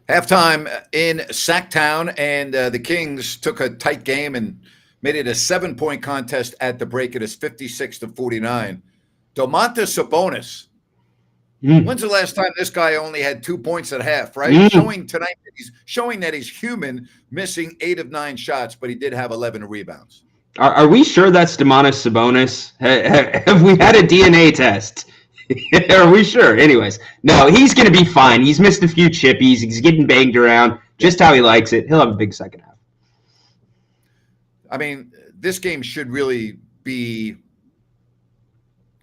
Halftime in Sacktown, and the Kings took a tight game and made it a 7-point contest at the break. It is 56-49. Domantas Sabonis. Mm. When's the last time this guy only had 2 points at half, right? Mm. Showing tonight that he's human, missing 8 of 9 shots, but he did have 11 rebounds. Are we sure that's Domantas Sabonis? Have we had a DNA test? Are we sure? Anyways, no, he's going to be fine. He's missed a few chippies. He's getting banged around just how he likes it. He'll have a big second half. I mean, this game should really be.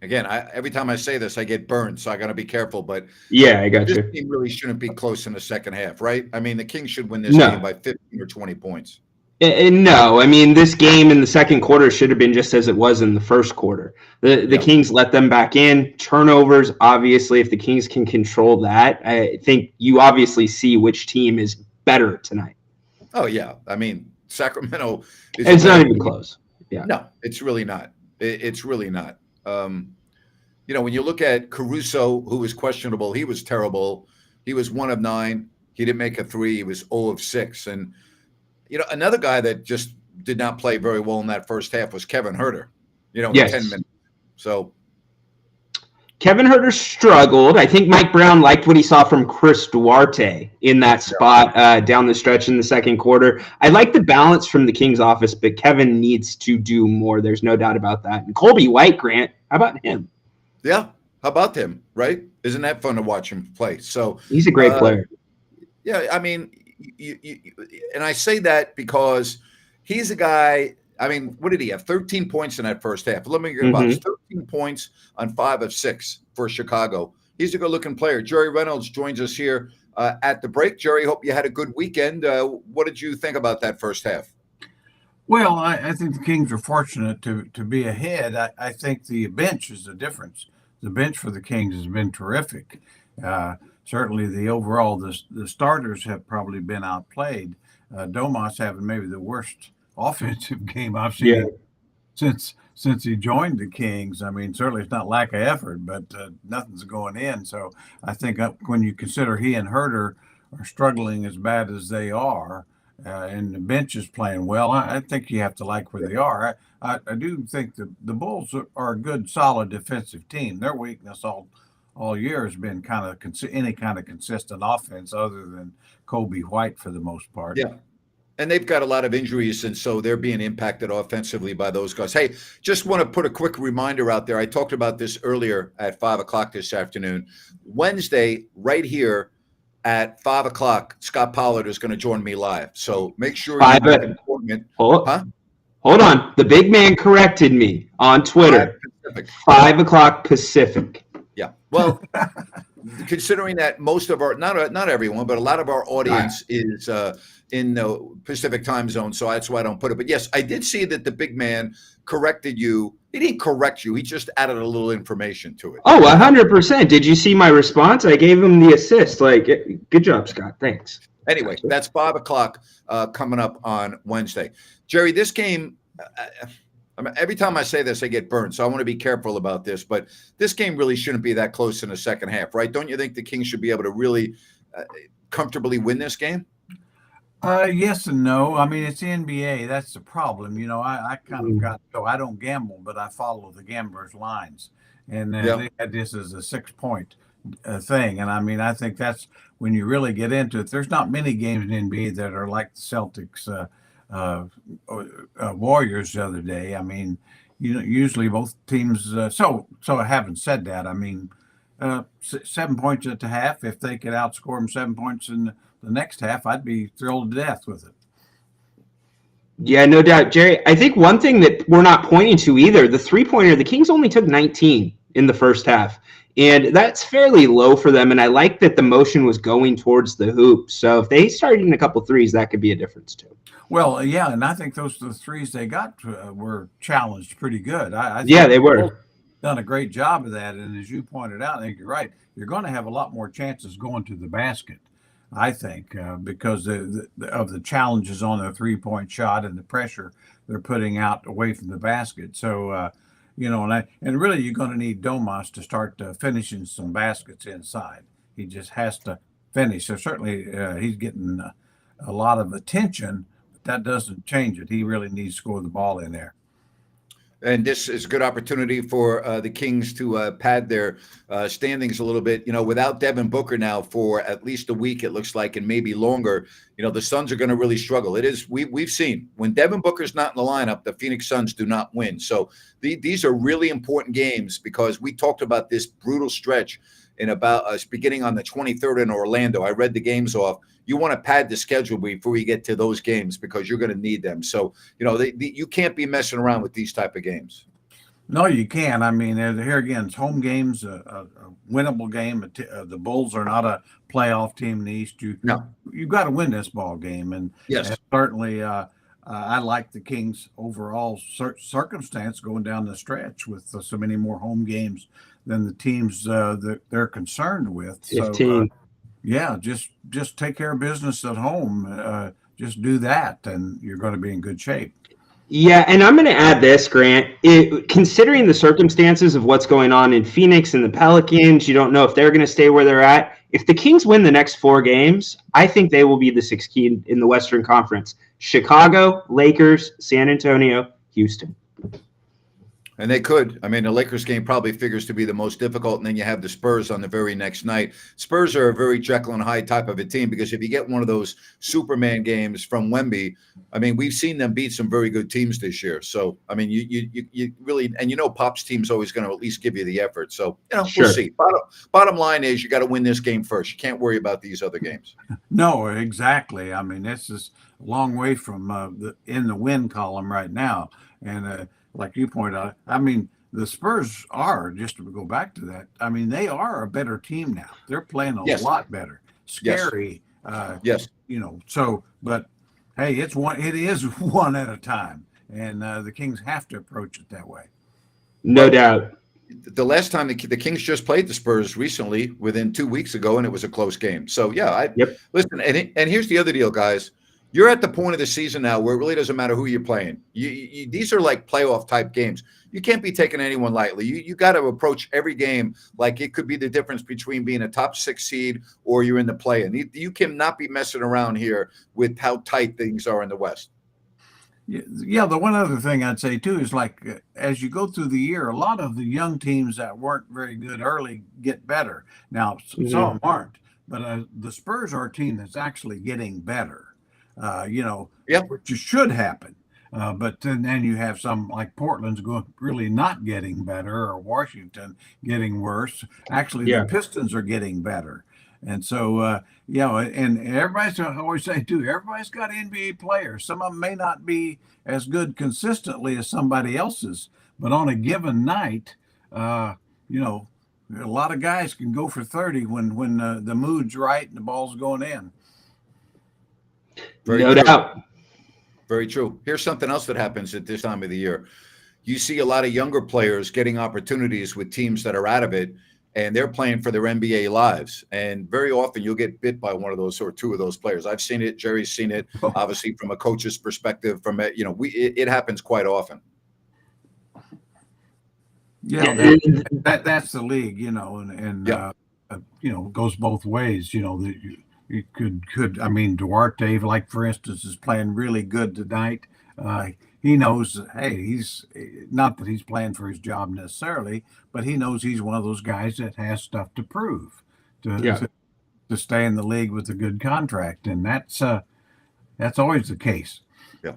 Again, every time I say this, I get burned, so I got to be careful. But yeah, I got you. This game really shouldn't be close in the second half, right? I mean, the Kings should win this game by 15 or 20 points. No, I mean, this game in the second quarter should have been just as it was in the first quarter. The Kings let them back in. Turnovers, obviously, if the Kings can control that, I think you obviously see which team is better tonight. Oh, yeah. I mean, Sacramento is. It's not even close. Yeah. No, it's really not. It's really not. When you look at Caruso, who was questionable, he was terrible. He was 1 of 9. He didn't make a 3. He was 0 of 6. And another guy that just did not play very well in that first half was Kevin Huerter, in 10 minutes. So Kevin Huerter struggled. I think Mike Brown liked what he saw from Chris Duarte in that spot down the stretch in the second quarter. I like the balance from the Kings office, but Kevin needs to do more. There's no doubt about that. And Colby White, Grant, how about him? Yeah, how about him, right? Isn't that fun to watch him play? So he's a great player. Yeah, I mean, and I say that because he's a guy. I mean, what did he have? 13 points in that first half. Let me get about 13 points on 5 of 6 for Chicago. He's a good-looking player. Jerry Reynolds joins us here at the break. Jerry, hope you had a good weekend. What did you think about that first half? Well, I think the Kings are fortunate to be ahead. I think the bench is the difference. The bench for the Kings has been terrific. Certainly, the starters have probably been outplayed. Domas having maybe the worst offensive game I've seen since he joined the Kings. I mean, certainly it's not lack of effort, but nothing's going in. So I think when you consider he and Huerter are struggling as bad as they are, and the bench is playing well, I think you have to like where they are. I do think the Bulls are a good, solid defensive team. Their weakness all year has been kind of any kind of consistent offense other than Colby White for the most part. Yeah. And they've got a lot of injuries, and so they're being impacted offensively by those guys. Hey, just want to put a quick reminder out there. I talked about this earlier at 5 o'clock this afternoon. Wednesday, right here at 5 o'clock, Scott Pollard is going to join me live. So make sure you make an appointment. Hold on. The big man corrected me on Twitter. 5 o'clock Pacific. Yeah. Well, considering that most of our, not everyone, but a lot of our audience is in the Pacific time zone, so that's why I don't put it. But yes, I did see that the big man corrected you. He didn't correct you. He just added a little information to it. Oh, 100%. Did you see my response? I gave him the assist. Like, good job, Scott. Thanks. Anyway, that's 5 o'clock coming up on Wednesday. Jerry, this game, every time I say this, I get burned, so I want to be careful about this. But this game really shouldn't be that close in the second half, right? Don't you think the Kings should be able to really comfortably win this game? Yes and no. I mean, it's the NBA. That's the problem. I kind of got so I don't gamble, but I follow the gamblers' lines, and they had this as a 6-point thing. And I mean, I think that's when you really get into it. There's not many games in the NBA that are like the Celtics Warriors the other day. I mean, usually both teams. So having said that, I mean, 7 points at the half. If they could outscore them 7 points in the next half, I'd be thrilled to death with it. Yeah, no doubt, Jerry. I think one thing that we're not pointing to either, the three-pointer, the Kings only took 19 in the first half, and that's fairly low for them, and I like that the motion was going towards the hoop. So if they started in a couple threes, that could be a difference too. Well, yeah, and I think the threes they got were challenged pretty good. They were. Done a great job of that, and as you pointed out, I think you're right. You're going to have a lot more chances going to the basket, I think, because of the challenges on their 3-point shot and the pressure they're putting out away from the basket. So, and really you're going to need Domas to start finishing some baskets inside. He just has to finish. So certainly he's getting a lot of attention, but that doesn't change it. He really needs to score the ball in there. And this is a good opportunity for the Kings to pad their standings a little bit. Without Devin Booker now for at least a week, it looks like, and maybe longer, the Suns are going to really struggle. We've seen when Devin Booker's not in the lineup, the Phoenix Suns do not win. So these are really important games because we talked about this brutal stretch in about us beginning on the 23rd in Orlando. I read the games off. You want to pad the schedule before you get to those games because you're going to need them. So, you can't be messing around with these type of games. No, you can't. I mean, here again, it's home games, a winnable game. The Bulls are not a playoff team in the East. You've got to win this ball game. And, yes, and certainly I like the Kings' overall circumstance going down the stretch with so many more home games than the teams that they're concerned with. 15. So, yeah, just take care of business at home. Just do that, and you're going to be in good shape. Yeah, and I'm going to add this, Grant. Considering the circumstances of what's going on in Phoenix and the Pelicans, you don't know if they're going to stay where they're at. If the Kings win the next 4 games, I think they will be the 6th seed in the Western Conference. Chicago, Lakers, San Antonio, Houston. And they could. I mean, the Lakers game probably figures to be the most difficult, and then you have the Spurs on the very next night. Spurs are a very Jekyll and Hyde type of a team because if you get one of those Superman games from Wemby, I mean, we've seen them beat some very good teams this year. So, I mean, you really – and Pop's team's always going to at least give you the effort. So, Sure. We'll see. Bottom line is you got to win this game first. You can't worry about these other games. No, exactly. I mean, this is a long way from in the win column right now. And like you pointed out, I mean, the Spurs are, just to go back to that, I mean, they are a better team now. They're playing a lot better. Scary. Yes. So, but hey, it is one at a time. And the Kings have to approach it that way. No doubt. The last time the Kings just played the Spurs recently, within 2 weeks ago, and it was a close game. So, yeah, listen, and here's the other deal, guys. You're at the point of the season now where it really doesn't matter who you're playing. These are like playoff type games. You can't be taking anyone lightly. You got to approach every game like it could be the difference between being a top 6 seed or you're in the play-in. You cannot be messing around here with how tight things are in the West. Yeah, the one other thing I'd say, too, is like as you go through the year, a lot of the young teams that weren't very good early get better. Now, some of them aren't. But the Spurs are a team that's actually getting better. Which should happen. But then you have some like Portland's really not getting better, or Washington getting worse. Actually, the Pistons are getting better. And so, and everybody's I always say too, everybody's got NBA players. Some of them may not be as good consistently as somebody else's, but on a given night, a lot of guys can go for 30 when the mood's right and the ball's going in. No doubt. Very true. Here's something else that happens at this time of the year. You see a lot of younger players getting opportunities with teams that are out of it, and they're playing for their NBA lives. And very often you'll get bit by one of those or two of those players. I've seen it. Jerry's seen it, obviously, from a coach's perspective. It happens quite often. Yeah, that's the league, and goes both ways. You could. I mean, Duarte, like for instance, is playing really good tonight. He knows, hey, he's not that he's playing for his job necessarily, but he knows he's one of those guys that has stuff to prove to stay in the league with a good contract, and that's always the case. Yeah.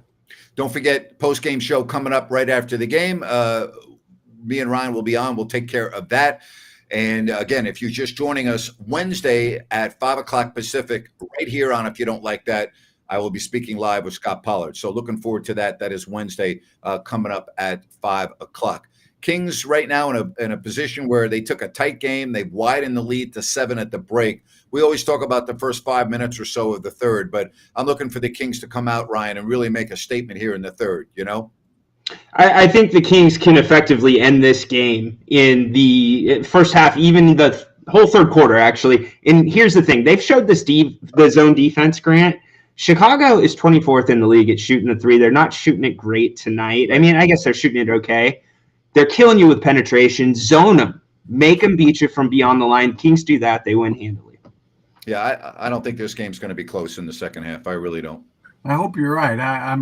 Don't forget post-game show coming up right after the game. Me and Ryan will be on. We'll take care of that. And again, if you're just joining us Wednesday at 5 o'clock Pacific, right here on If You Don't Like That, I will be speaking live with Scott Pollard. So looking forward to that. That is Wednesday coming up at 5 o'clock. Kings right now in a position where they took a tight game. They've widened the lead to 7 at the break. We always talk about the first 5 minutes or so of the third, but I'm looking for the Kings to come out, Ryan, and really make a statement here in the third, I think the Kings can effectively end this game in the first half, even the whole third quarter, actually. And here's the thing. They've showed the zone defense, Grant. Chicago is 24th in the league at shooting the three. They're not shooting it great tonight. I mean, I guess they're shooting it okay. They're killing you with penetration. Zone them. Make them beat you from beyond the line. Kings do that. They win handily. Yeah, I don't think this game's going to be close in the second half. I really don't. I hope you're right. I'm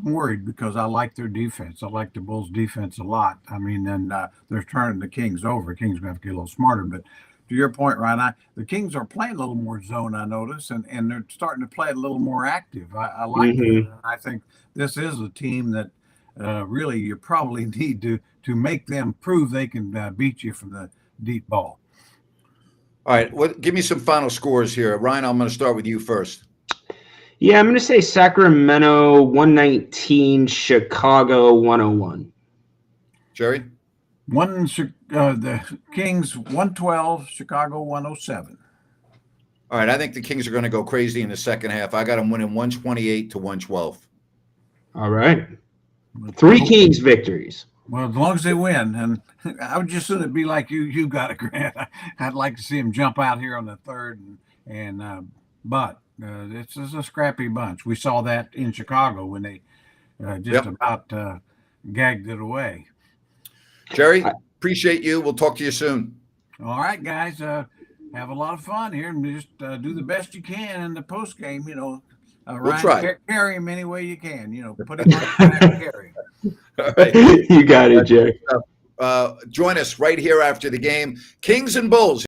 worried because I like their defense. I like the Bulls' defense a lot. I mean, and they're turning the Kings over. Kings going to have to get a little smarter. But to your point, Ryan, the Kings are playing a little more zone, I notice, and they're starting to play a little more active. I like that. I think this is a team that really you probably need to make them prove they can beat you from the deep ball. All right, give me some final scores here. Ryan, I'm going to start with you first. Yeah, I'm going to say Sacramento 119, Chicago 101. Jerry? The Kings 112, Chicago 107. All right, I think the Kings are going to go crazy in the second half. I got them winning 128 to 112. All right. 3 Kings victories. Well, as long as they win, and I would just soon be like you got it, Grant. I'd like to see him jump out here on the third, but it's a scrappy bunch. We saw that in Chicago when they about gagged it away. Jerry, appreciate you. We'll talk to you soon. All right, guys. Have a lot of fun here and just do the best you can in the post game. We'll Ryan, try. Carry him any way you can. Put him on the track and carry him. All right. You got it, Jerry. Join us right here after the game. Kings and Bulls.